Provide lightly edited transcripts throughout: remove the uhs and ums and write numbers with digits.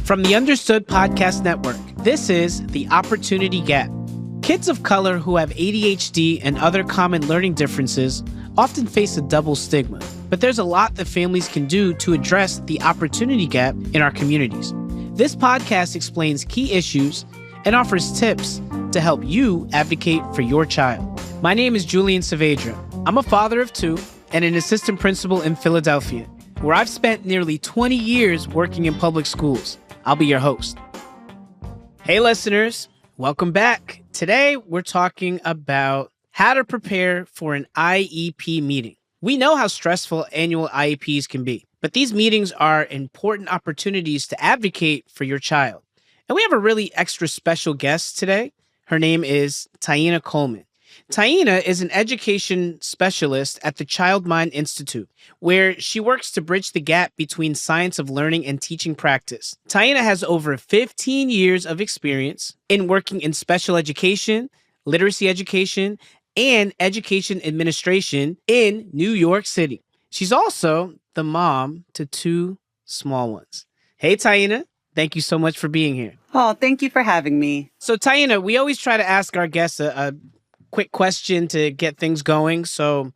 From the Understood Podcast Network, this is The Opportunity Gap. Kids of color who have ADHD and other common learning differences often face a double stigma, but there's a lot that families can do to address the opportunity gap in our communities. This podcast explains key issues and offers tips to help you advocate for your child. My name is Julian Saavedra. I'm a father of two and an assistant principal in Philadelphia, where I've spent nearly 20 years working in public schools. I'll be your host. Hey, listeners, welcome back. Today, we're talking about how to prepare for an IEP meeting. We know how stressful annual IEPs can be, but these meetings are important opportunities to advocate for your child. And we have a really extra special guest today. Her name is Taína Coleman. Taína is an education specialist at the Child Mind Institute, where she works to bridge the gap between science of learning and teaching practice. Taína has over 15 years of experience in working in special education, literacy education, and education administration in New York City. She's also the mom to two small ones. Hey, Taína, thank you so much for being here. Oh, thank you for having me. So, Taína, we always try to ask our guests a quick question to get things going. So,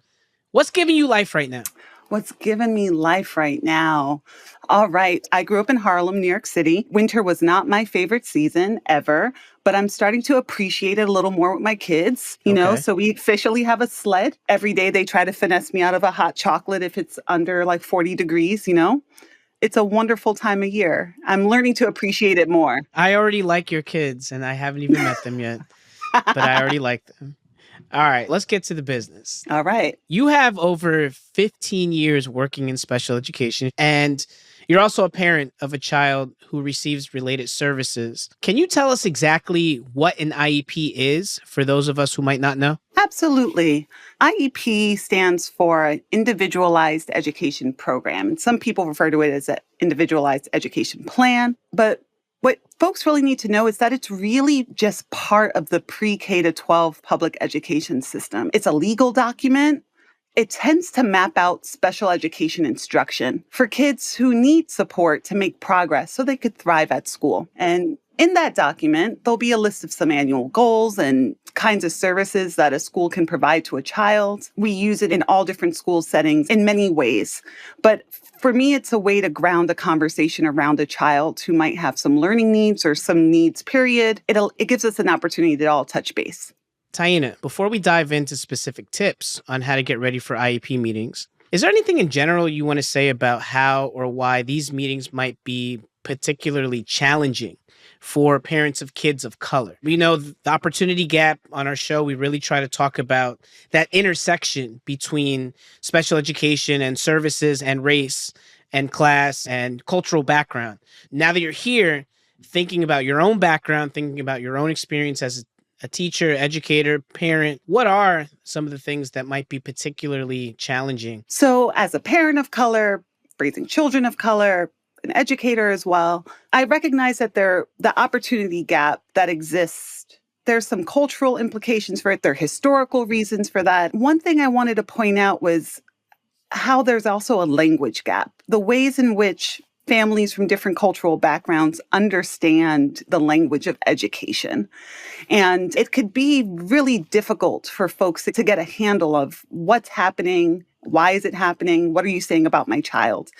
what's giving you life right now? What's giving me life right now? All right. I grew up in Harlem, New York City. Winter was not my favorite season ever, but I'm starting to appreciate it a little more with my kids, you know? So we officially have a sled. Every day they try to finesse me out of a hot chocolate if it's under like 40 degrees, you know? It's a wonderful time of year. I'm learning to appreciate it more. I already like your kids, and I haven't even met them yet, but I already like them. All right, let's get to the business. All right. You have over 15 years working in special education, and you're also a parent of a child who receives related services. Can you tell us exactly what an IEP is for those of us who might not know? Absolutely. IEP stands for Individualized Education Program. And some people refer to it as an Individualized Education Plan. But what folks really need to know is that it's really just part of the pre-K to 12 public education system. It's a legal document. It tends to map out special education instruction for kids who need support to make progress so they could thrive at school. And in that document, there'll be a list of some annual goals and kinds of services that a school can provide to a child. We use it in all different school settings in many ways. But for me, it's a way to ground a conversation around a child who might have some learning needs or some needs, period. It gives us an opportunity to all touch base. Taína, before we dive into specific tips on how to get ready for IEP meetings, is there anything in general you want to say about how or why these meetings might be particularly challenging for parents of kids of color? We know the opportunity gap on our show, we really try to talk about that intersection between special education and services and race and class and cultural background. Now that you're here, thinking about your own background, thinking about your own experience as a teacher, educator, parent, what are some of the things that might be particularly challenging? So as a parent of color, raising children of color, an educator as well, I recognize that the opportunity gap that exists, there's some cultural implications for it. There are historical reasons for that. One thing I wanted to point out was how there's also a language gap. The ways in which families from different cultural backgrounds understand the language of education. And it could be really difficult for folks to get a handle of what's happening. Why is it happening? What are you saying about my child?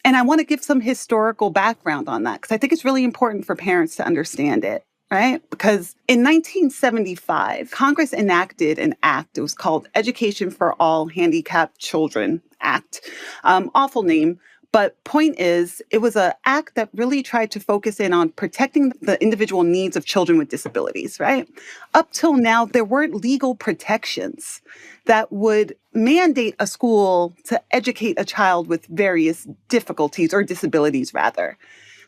And I want to give some historical background on that because I think it's really important for parents to understand it, right? Because in 1975, Congress enacted an act. It was called Education for All Handicapped Children Act. Awful name. But point is, it was an act that really tried to focus in on protecting the individual needs of children with disabilities, right? Up till now, there weren't legal protections that would mandate a school to educate a child with various difficulties or disabilities, rather.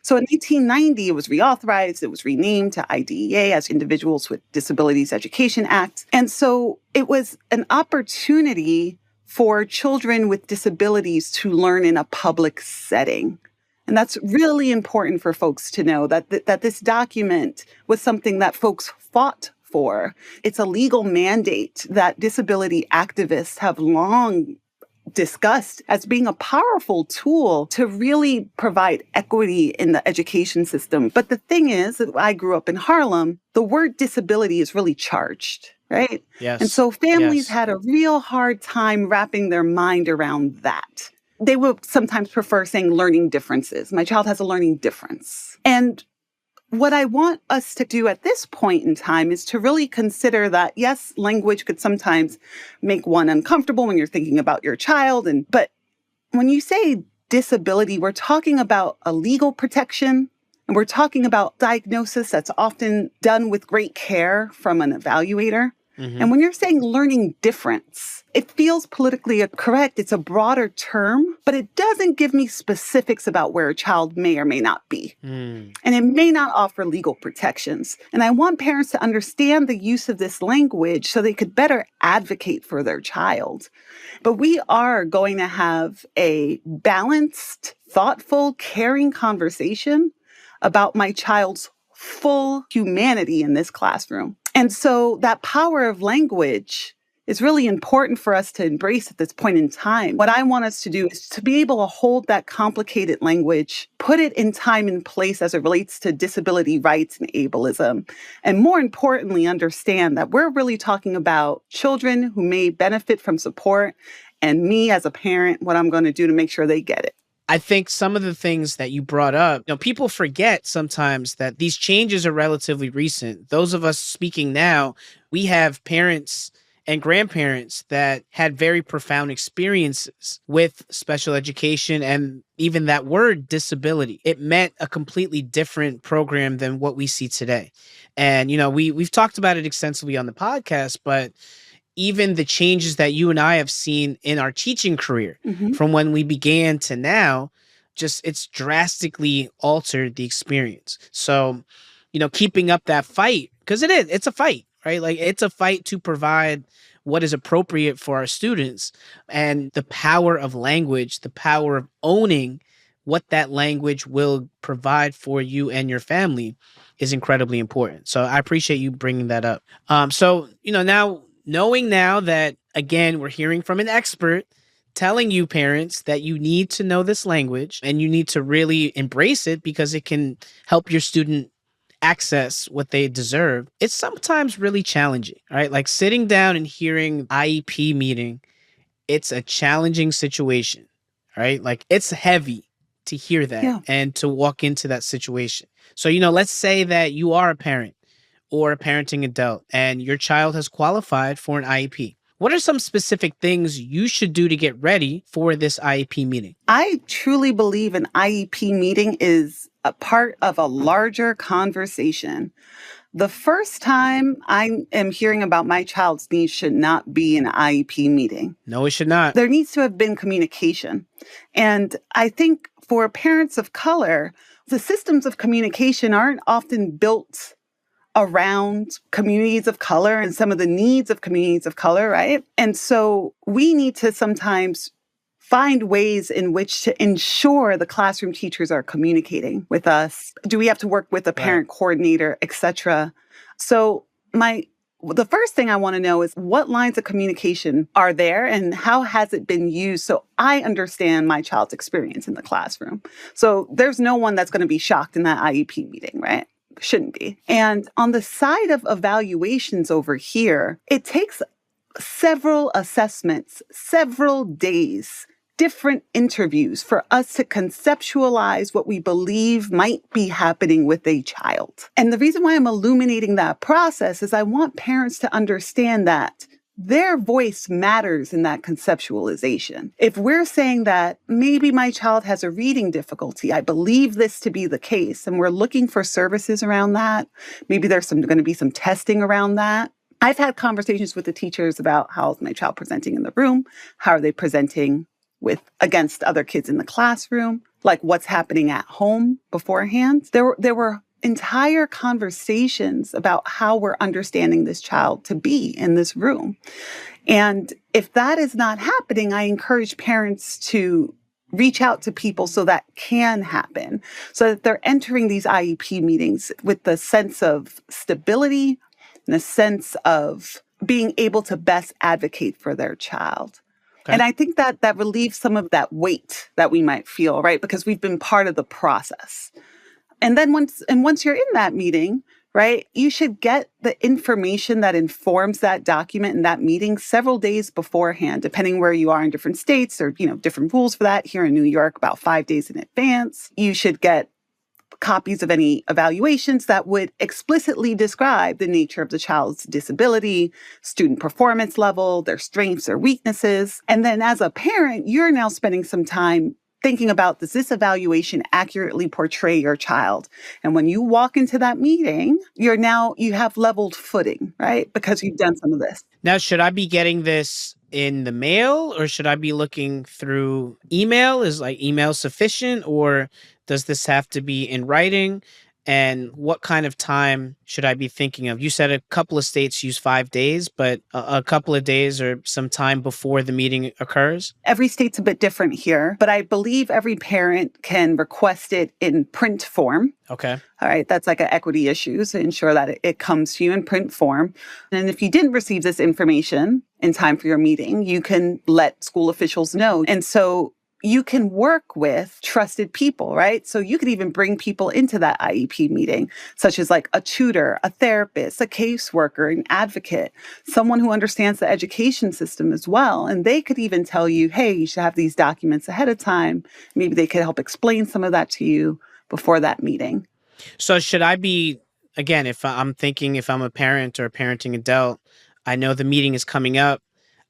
So in 1990, it was reauthorized. It was renamed to IDEA as Individuals with Disabilities Education Act. And so it was an opportunity for children with disabilities to learn in a public setting. And that's really important for folks to know that this document was something that folks fought for. It's a legal mandate that disability activists have long discussed as being a powerful tool to really provide equity in the education system. But the thing is that I grew up in Harlem, the word disability is really charged, right? Yes. And so families Yes. had a real hard time wrapping their mind around that. They would sometimes prefer saying learning differences. My child has a learning difference. And what I want us to do at this point in time is to really consider that, yes, language could sometimes make one uncomfortable when you're thinking about your child. But when you say disability, we're talking about a legal protection, and we're talking about diagnosis that's often done with great care from an evaluator. Mm-hmm. And when you're saying learning difference, it feels politically correct. It's a broader term, but it doesn't give me specifics about where a child may or may not be. And it may not offer legal protections. And I want parents to understand the use of this language so they could better advocate for their child. But we are going to have a balanced, thoughtful, caring conversation about my child's full humanity in this classroom. And so that power of language is really important for us to embrace at this point in time. What I want us to do is to be able to hold that complicated language, put it in time and place as it relates to disability rights and ableism, and more importantly, understand that we're really talking about children who may benefit from support, and me as a parent, what I'm going to do to make sure they get it. I think some of the things that you brought up, people forget sometimes that these changes are relatively recent. Those of us speaking now, we have parents and grandparents that had very profound experiences with special education and even that word disability. It meant a completely different program than what we see today. And, we've talked about it extensively on the podcast, but even the changes that you and I have seen in our teaching career from when we began to now, it's drastically altered the experience. So, keeping up that fight, because it's a fight, right? Like it's a fight to provide what is appropriate for our students, and the power of language, the power of owning what that language will provide for you and your family is incredibly important. So I appreciate you bringing that up. Now, knowing now that, again, we're hearing from an expert telling you parents that you need to know this language and you need to really embrace it because it can help your student access what they deserve. It's sometimes really challenging, right? Like sitting down and hearing IEP meeting, it's a challenging situation, right? Like it's heavy to hear that and to walk into that situation. So, let's say that you are a parent or a parenting adult and your child has qualified for an IEP. What are some specific things you should do to get ready for this IEP meeting? I truly believe an IEP meeting is a part of a larger conversation. The first time I am hearing about my child's needs should not be an IEP meeting. No, it should not. There needs to have been communication. And I think for parents of color, the systems of communication aren't often built around communities of color and some of the needs of communities of color, right? And so we need to sometimes find ways in which to ensure the classroom teachers are communicating with us. Do we have to work with a parent coordinator, et cetera? So the first thing I want to know is what lines of communication are there and how has it been used so I understand my child's experience in the classroom. So there's no one that's going to be shocked in that IEP meeting, right? Shouldn't be. And on the side of evaluations over here, it takes several assessments, several days, different interviews for us to conceptualize what we believe might be happening with a child. And the reason why I'm illuminating that process is I want parents to understand that their voice matters in that conceptualization. If we're saying that maybe my child has a reading difficulty, I believe this to be the case, and we're looking for services around that, maybe there's going to be some testing around that. I've had conversations with the teachers about how is my child presenting in the room, how are they presenting against other kids in the classroom, like what's happening at home beforehand. There were entire conversations about how we're understanding this child to be in this room. And if that is not happening, I encourage parents to reach out to people so that can happen, so that they're entering these IEP meetings with the sense of stability and a sense of being able to best advocate for their child. Okay. And I think that relieves some of that weight that we might feel, right? Because we've been part of the process. And then once you're in that meeting, right, you should get the information that informs that document in that meeting several days beforehand, depending where you are in different states or, different rules for that. Here in New York, about 5 days in advance. You should get copies of any evaluations that would explicitly describe the nature of the child's disability, student performance level, their strengths or weaknesses. And then as a parent, you're now spending some time thinking about, does this evaluation accurately portray your child? And when you walk into that meeting, you have leveled footing, right? Because you've done some of this. Now, should I be getting this in the mail or should I be looking through email? Is email sufficient or does this have to be in writing? And what kind of time should I be thinking of? You said a couple of states use 5 days, but a couple of days or some time before the meeting occurs? Every state's a bit different here, but I believe every parent can request it in print form. Okay. All right. That's like an equity issue, so ensure that it comes to you in print form. And if you didn't receive this information in time for your meeting, you can let school officials know. And so you can work with trusted people, right? So you could even bring people into that IEP meeting, such as like a tutor, a therapist, a caseworker, an advocate, someone who understands the education system as well. And they could even tell you, hey, you should have these documents ahead of time. Maybe they could help explain some of that to you before that meeting. So should I be, again, if I'm a parent or a parenting adult, I know the meeting is coming up.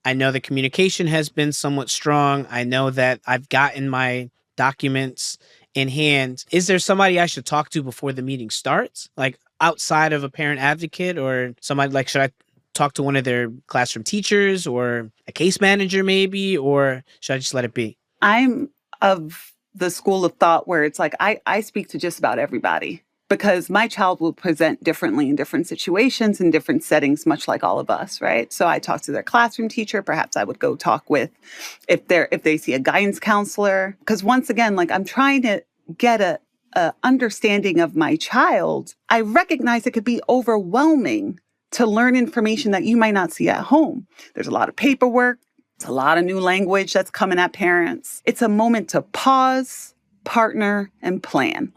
I know the communication has been somewhat strong. I know that I've gotten my documents in hand. Is there somebody I should talk to before the meeting starts? Like outside of a parent advocate or somebody should I talk to one of their classroom teachers or a case manager maybe, or should I just let it be? I'm of the school of thought where it's like, I speak to just about everybody. Because my child will present differently in different situations and different settings, much like all of us, right? So I talk to their classroom teacher. Perhaps I would go talk with, if they see a guidance counselor. Because once again, I'm trying to get a understanding of my child. I recognize it could be overwhelming to learn information that you might not see at home. There's a lot of paperwork. It's a lot of new language that's coming at parents. It's a moment to pause, partner, and plan.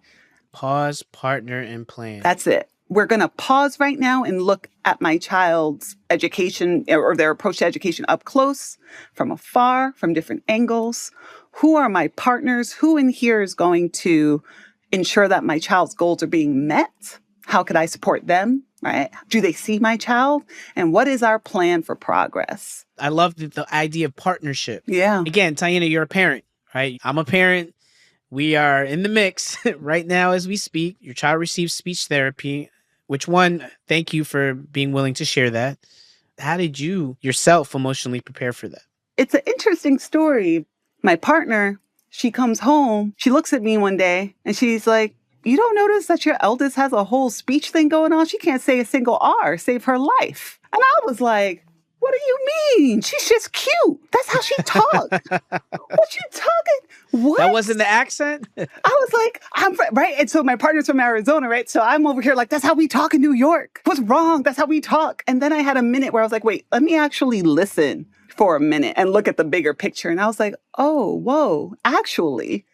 Pause, partner, and plan. That's it. We're going to pause right now and look at my child's education or their approach to education up close, from afar, from different angles. Who are my partners? Who in here is going to ensure that my child's goals are being met? How could I support them? Right? Do they see my child? And what is our plan for progress? I love the idea of partnership. Yeah. Again, Taína, you're a parent, right? I'm a parent. We are in the mix right now as we speak. Your child receives speech therapy, thank you for being willing to share that. How did you yourself emotionally prepare for that? It's an interesting story. My partner, she comes home, she looks at me one day and she's like, you don't notice that your eldest has a whole speech thing going on? She can't say a single R, save her life. And I was like, what do you mean? She's just cute. That's how she talks. What you talking? What? That wasn't the accent? I was like, right. And so my partner's from Arizona, right? So I'm over here like, that's how we talk in New York. What's wrong? That's how we talk. And then I had a minute where I was like, wait, let me actually listen for a minute and look at the bigger picture. And I was like, oh, whoa, actually,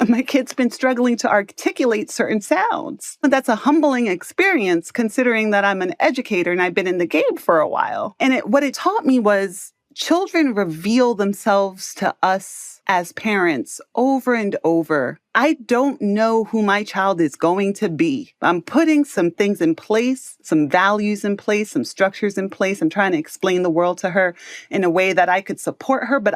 my kid's been struggling to articulate certain sounds. And that's a humbling experience considering that I'm an educator and I've been in the game for a while. And what it taught me was children reveal themselves to us as parents over and over. I don't know who my child is going to be. I'm putting some things in place, some values in place, some structures in place. I'm trying to explain the world to her in a way that I could support her, but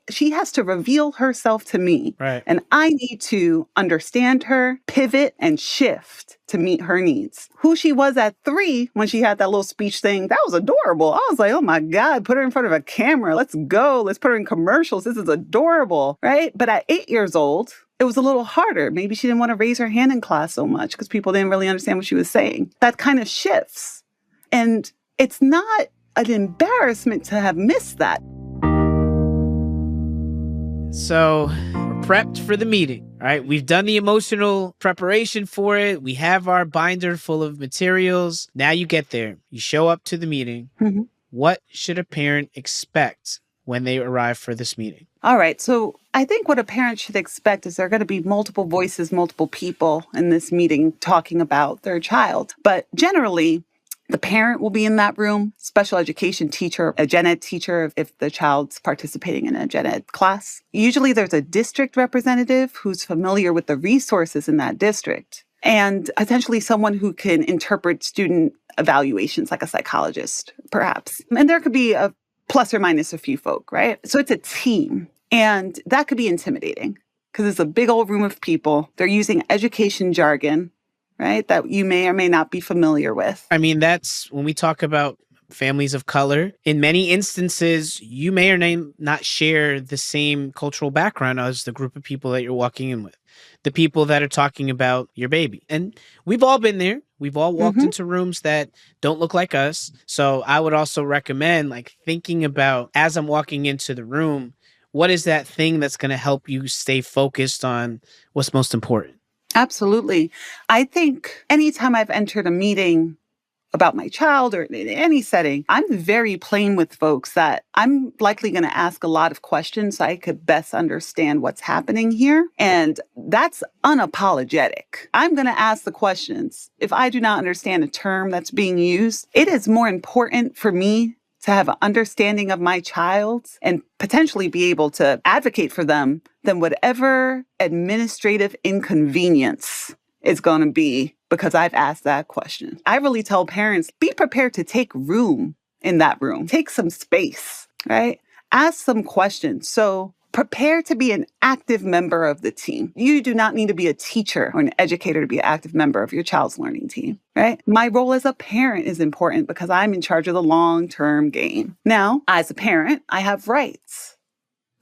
she has to reveal herself to me. Right. And I need to understand her, pivot, and shift to meet her needs. Who she was at 3 when she had that little speech thing, that was adorable. I was like, oh my God, put her in front of a camera. Let's go. Let's put her in commercials. This is adorable, right? But at 8 years old, it was a little harder. Maybe she didn't want to raise her hand in class so much because people didn't really understand what she was saying. That kind of shifts. And it's not an embarrassment to have missed that. So we're prepped for the meeting, right? We've done the emotional preparation for it. We have our binder full of materials. Now you get there. You show up to the meeting. Mm-hmm. What should a parent expect when they arrive for this meeting? All right. So I think what a parent should expect is there are going to be multiple voices, multiple people in this meeting talking about their child. But generally, the parent will be in that room, special education teacher, a gen ed teacher if the child's participating in a gen ed class. Usually there's a district representative who's familiar with the resources in that district, and potentially someone who can interpret student evaluations, like a psychologist, perhaps. And there could be a plus or minus a few folk, right? So it's a team. And that could be intimidating because it's a big old room of people. They're using education jargon, right, that you may or may not be familiar with. I mean, that's when we talk about families of color. In many instances, you may or may not share the same cultural background as the group of people that you're walking in with, the people that are talking about your baby. And we've all been there. We've all walked into rooms that don't look like us. So I would also recommend thinking about, as I'm walking into the room, what is that thing that's going to help you stay focused on what's most important? Absolutely. I think anytime I've entered a meeting about my child or in any setting, I'm very plain with folks that I'm likely going to ask a lot of questions so I could best understand what's happening here. And that's unapologetic. I'm going to ask the questions. If I do not understand a term that's being used, it is more important for me to have an understanding of my child and potentially be able to advocate for them than whatever administrative inconvenience is going to be because I've asked that question. I really tell parents, be prepared to take room in that room. Take some space, right? Ask some questions. So prepare to be an active member of the team. You do not need to be a teacher or an educator to be an active member of your child's learning team, right? My role as a parent is important because I'm in charge of the long-term game. Now, as a parent, I have rights.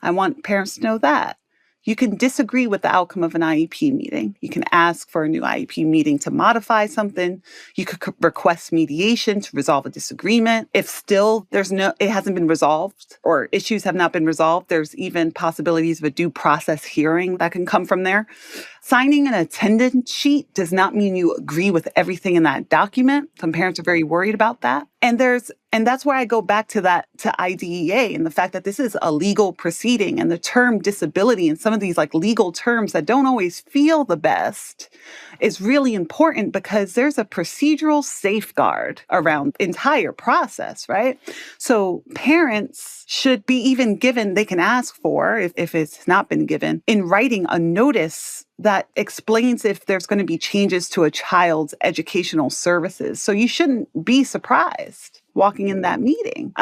I want parents to know that. You can disagree with the outcome of an IEP meeting. You can ask for a new IEP meeting to modify something. You could request mediation to resolve a disagreement. If still it hasn't been resolved or issues have not been resolved, there's even possibilities of a due process hearing that can come from there. Signing an attendance sheet does not mean you agree with everything in that document. Some parents are very worried about that. And that's where I go back to IDEA and the fact that this is a legal proceeding, and the term disability and some of these legal terms that don't always feel the best is really important because there's a procedural safeguard around the entire process, right? So parents should be even given, they can ask for, if it's not been given, in writing a notice that explains if there's going to be changes to a child's educational services. So you shouldn't be surprised walking in that meeting.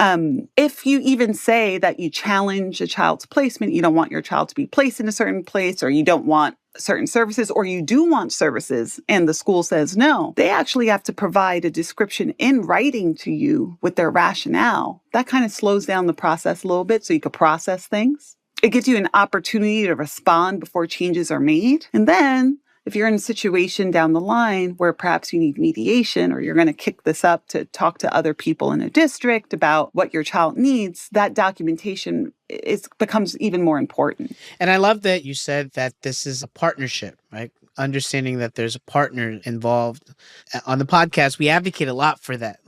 If you even say that you challenge a child's placement, you don't want your child to be placed in a certain place, or you don't want certain services, or you do want services and the school says no, they actually have to provide a description in writing to you with their rationale. That kind of slows down the process a little bit so you could process things. It gives you an opportunity to respond before changes are made. And then if you're in a situation down the line where perhaps you need mediation, or you're going to kick this up to talk to other people in a district about what your child needs, that documentation becomes even more important. And I love that you said that this is a partnership, right? Understanding that there's a partner involved. On the podcast, we advocate a lot for that,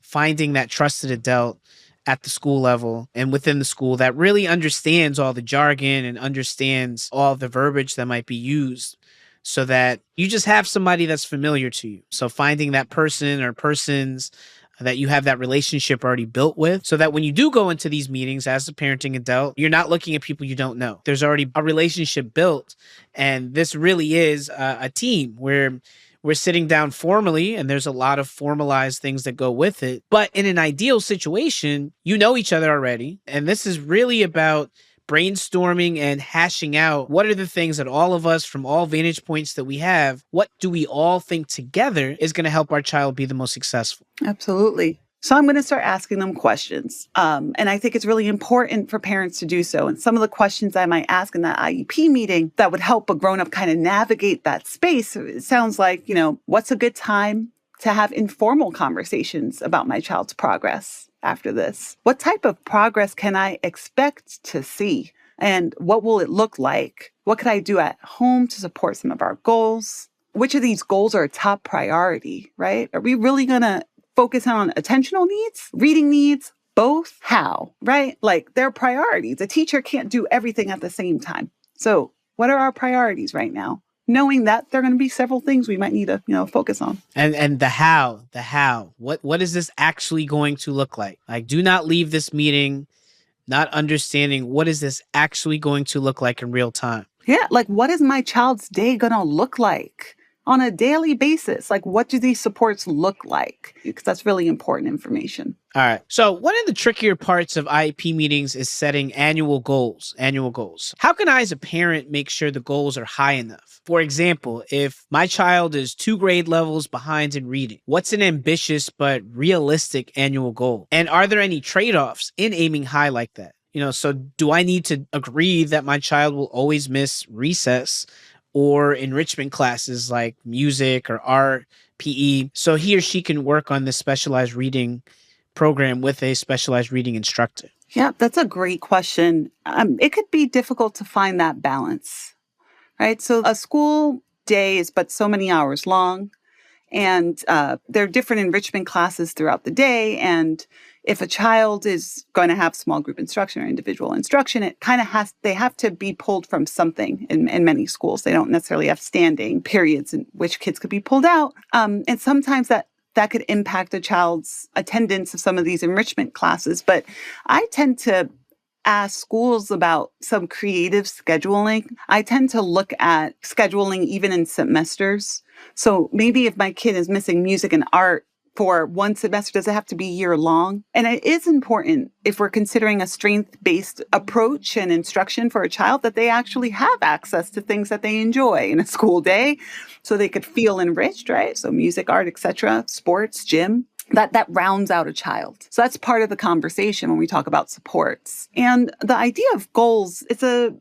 finding that trusted adult at the school level and within the school that really understands all the jargon and understands all the verbiage that might be used, so that you just have somebody that's familiar to you. So finding that person or persons that you have that relationship already built with, so that when you do go into these meetings as a parenting adult, you're not looking at people you don't know. There's already a relationship built. And this really is a team where we're sitting down formally, and there's a lot of formalized things that go with it. But in an ideal situation, you know each other already. And this is really about brainstorming and hashing out what are the things that all of us, from all vantage points that we have, what do we all think together is going to help our child be the most successful? Absolutely. So I'm going to start asking them questions. And I think it's really important for parents to do so. And some of the questions I might ask in that IEP meeting that would help a grown-up kind of navigate that space, it sounds like, what's a good time to have informal conversations about my child's progress after this? What type of progress can I expect to see? And what will it look like? What could I do at home to support some of our goals? Which of these goals are a top priority, right? Are we really going to focus on attentional needs, reading needs, both how, right? Like their priorities. A teacher can't do everything at the same time. So what are our priorities right now? Knowing that there are going to be several things we might need to, focus on. And the how. What is this actually going to look like? Like, do not leave this meeting not understanding what is this actually going to look like in real time. Yeah, like what is my child's day going to look like on a daily basis? Like what do these supports look like? Because that's really important information. All right. So one of the trickier parts of IEP meetings is setting annual goals. How can I as a parent make sure the goals are high enough? For example, if my child is 2 grade levels behind in reading, what's an ambitious but realistic annual goal? And are there any trade-offs in aiming high like that? So do I need to agree that my child will always miss recess or enrichment classes like music or art, PE, so he or she can work on this specialized reading program with a specialized reading instructor? Yeah, that's a great question. It could be difficult to find that balance, right? So a school day is but so many hours long, and there are different enrichment classes throughout the day. And if a child is going to have small group instruction or individual instruction, it kind of they have to be pulled from something in many schools. They don't necessarily have standing periods in which kids could be pulled out. And sometimes that could impact a child's attendance of some of these enrichment classes. But I tend to ask schools about some creative scheduling. I tend to look at scheduling even in semesters. So maybe if my kid is missing music and art for one semester, does it have to be year long? And it is important, if we're considering a strength-based approach and instruction for a child, that they actually have access to things that they enjoy in a school day so they could feel enriched, right? So music, art, etc., sports, gym. That rounds out a child. So that's part of the conversation when we talk about supports. And the idea of goals, it's a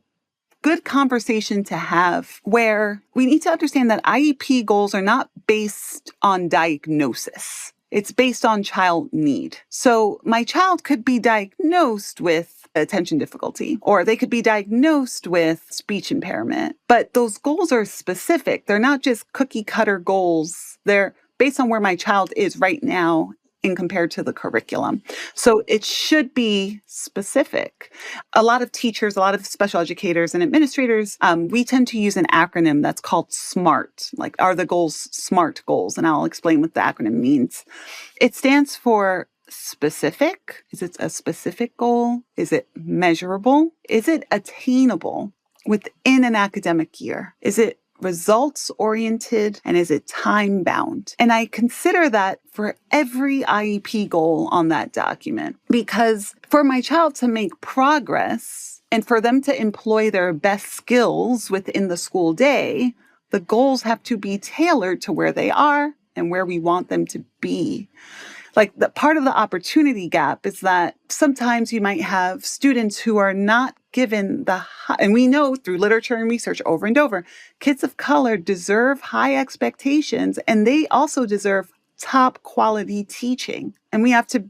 good conversation to have where we need to understand that IEP goals are not based on diagnosis. It's based on child need. So my child could be diagnosed with attention difficulty, or they could be diagnosed with speech impairment. But those goals are specific. They're not just cookie cutter goals. They're based on where my child is right now in compared to the curriculum. So it should be specific. A lot of teachers, a lot of special educators and administrators, we tend to use an acronym that's called SMART. Like, are the goals SMART goals? And I'll explain what the acronym means. It stands for specific. Is it a specific goal? Is it measurable? Is it attainable within an academic year? Is it results-oriented, and is it time-bound? And I consider that for every IEP goal on that document, because for my child to make progress and for them to employ their best skills within the school day, the goals have to be tailored to where they are and where we want them to be. Like, the part of the opportunity gap is that sometimes you might have students who are not given and we know through literature and research over and over, kids of color deserve high expectations, and they also deserve top quality teaching. And we have to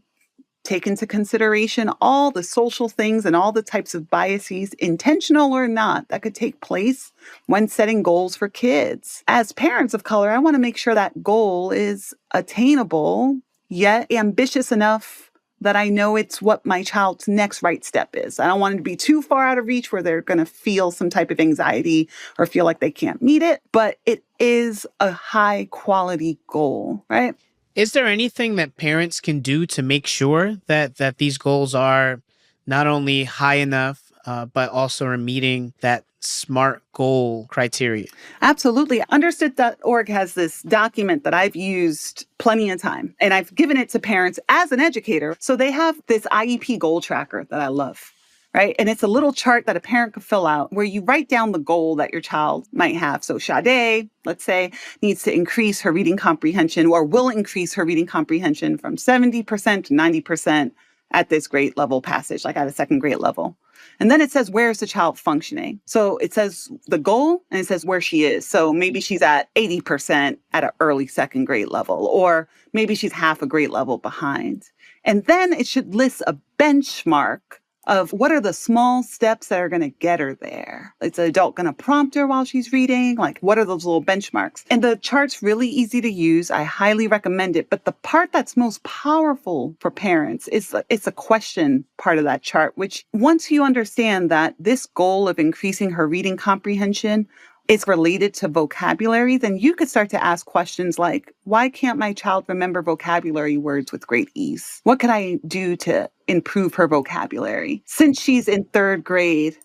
take into consideration all the social things and all the types of biases, intentional or not, that could take place when setting goals for kids. As parents of color, I want to make sure that goal is attainable, yet ambitious enough that I know it's what my child's next right step is. I don't want it to be too far out of reach where they're going to feel some type of anxiety or feel like they can't meet it, but it is a high quality goal, right? Is there anything that parents can do to make sure that these goals are not only high enough, but also are meeting that SMART goal criteria? Absolutely. Understood.org has this document that I've used plenty of time, and I've given it to parents as an educator. So they have this IEP goal tracker that I love, right? And it's a little chart that a parent could fill out where you write down the goal that your child might have. So Sade, let's say, needs to increase her reading comprehension, or will increase her reading comprehension from 70% to 90% at this grade level passage, like at a second grade level. And then it says, where's the child functioning? So it says the goal and it says where she is. So maybe she's at 80% at an early second grade level, or maybe she's half a grade level behind. And then it should list a benchmark of what are the small steps that are going to get her there. Is the adult going to prompt her while she's reading? Like, what are those little benchmarks? And the chart's really easy to use. I highly recommend it. But the part that's most powerful for parents is it's a question part of that chart, which once you understand that this goal of increasing her reading comprehension is related to vocabulary, then you could start to ask questions like, why can't my child remember vocabulary words with great ease? What can I do to improve her vocabulary? Since she's in 3rd grade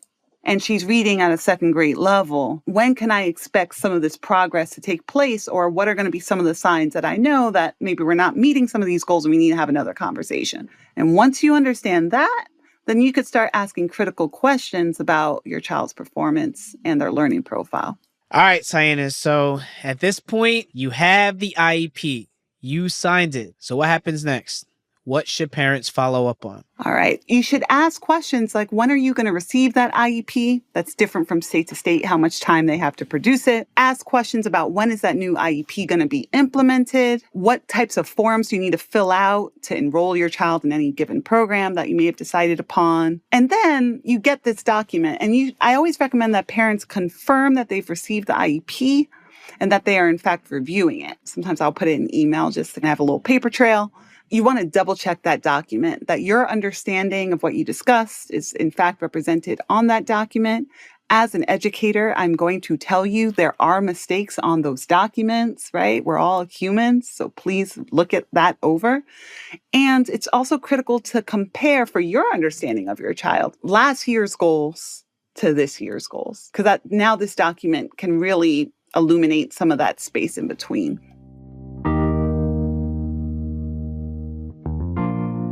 and she's reading at a 2nd grade level, when can I expect some of this progress to take place? Or what are going to be some of the signs that I know that maybe we're not meeting some of these goals and we need to have another conversation? And once you understand that, then you could start asking critical questions about your child's performance and their learning profile. All right, Taína. So at this point, you have the IEP. You signed it. So what happens next? What should parents follow up on? All right. You should ask questions like, when are you going to receive that IEP? That's different from state to state, how much time they have to produce it. Ask questions about, when is that new IEP going to be implemented? What types of forms do you need to fill out to enroll your child in any given program that you may have decided upon? And then you get this document. And I always recommend that parents confirm that they've received the IEP and that they are, in fact, reviewing it. Sometimes I'll put it in email just to have a little paper trail. You want to double check that document, that your understanding of what you discussed is in fact represented on that document. As an educator, I'm going to tell you there are mistakes on those documents, right? We're all humans, so please look at that over. And it's also critical to compare for your understanding of your child last year's goals to this year's goals, because now this document can really illuminate some of that space in between.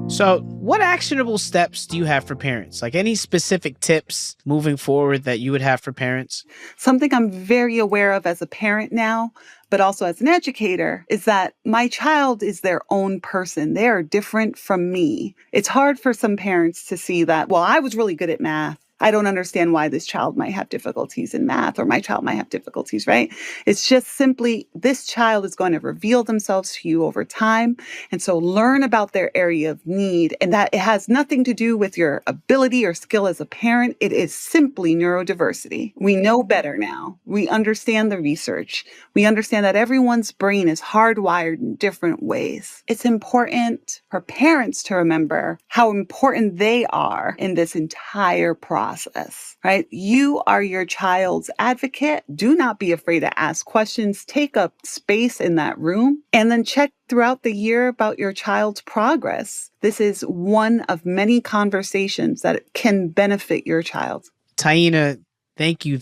So what actionable steps do you have for parents? Like any specific tips moving forward that you would have for parents? Something I'm very aware of as a parent now, but also as an educator, is that my child is their own person. They are different from me. It's hard for some parents to see that, well, I was really good at math. I don't understand why this child might have difficulties in math, or my child might have difficulties, right? It's just simply this child is going to reveal themselves to you over time. And so learn about their area of need, and that it has nothing to do with your ability or skill as a parent. It is simply neurodiversity. We know better now. We understand the research. We understand that everyone's brain is hardwired in different ways. It's important for parents to remember how important they are in this entire process, right? You are your child's advocate. Do not be afraid to ask questions. Take up space in that room and then check throughout the year about your child's progress. This is one of many conversations that can benefit your child. Taína, thank you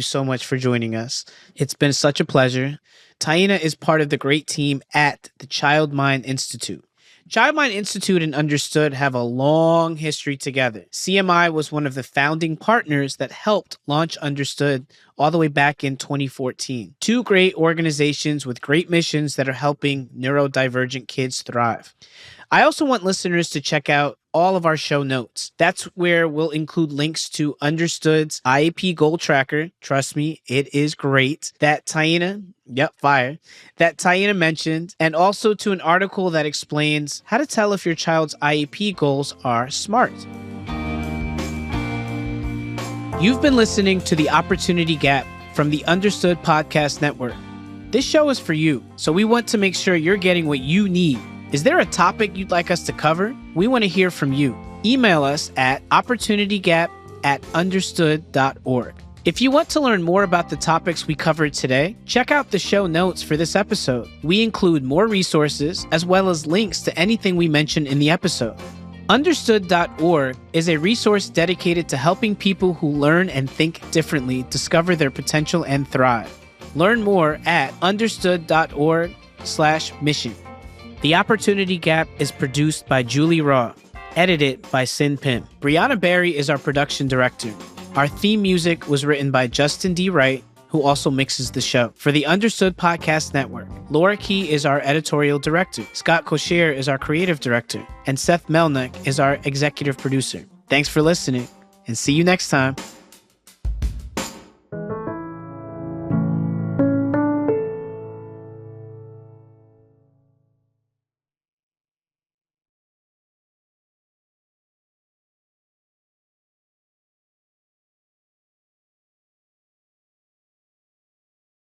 so much for joining us. It's been such a pleasure. Taína is part of the great team at the Child Mind Institute. Child Mind Institute and Understood have a long history together. CMI was one of the founding partners that helped launch Understood all the way back in 2014. Two great organizations with great missions that are helping neurodivergent kids thrive. I also want listeners to check out all of our show notes. That's where we'll include links to Understood's IEP goal tracker. Trust me, it is great. That Taína mentioned, and also to an article that explains how to tell if your child's IEP goals are SMART. You've been listening to The Opportunity Gap from the Understood Podcast Network. This show is for you, so we want to make sure you're getting what you need. Is there a topic you'd like us to cover? We want to hear from you. Email us at opportunitygap@understood.org. If you want to learn more about the topics we covered today, check out the show notes for this episode. We include more resources as well as links to anything we mentioned in the episode. Understood.org is a resource dedicated to helping people who learn and think differently discover their potential and thrive. Learn more at understood.org/mission. The Opportunity Gap is produced by Julie Raw, edited by Sin Pim. Brianna Berry is our production director. Our theme music was written by Justin D. Wright, who also mixes the show. For the Understood Podcast Network, Laura Key is our editorial director. Scott Cochere is our creative director. And Seth Melnick is our executive producer. Thanks for listening, and see you next time.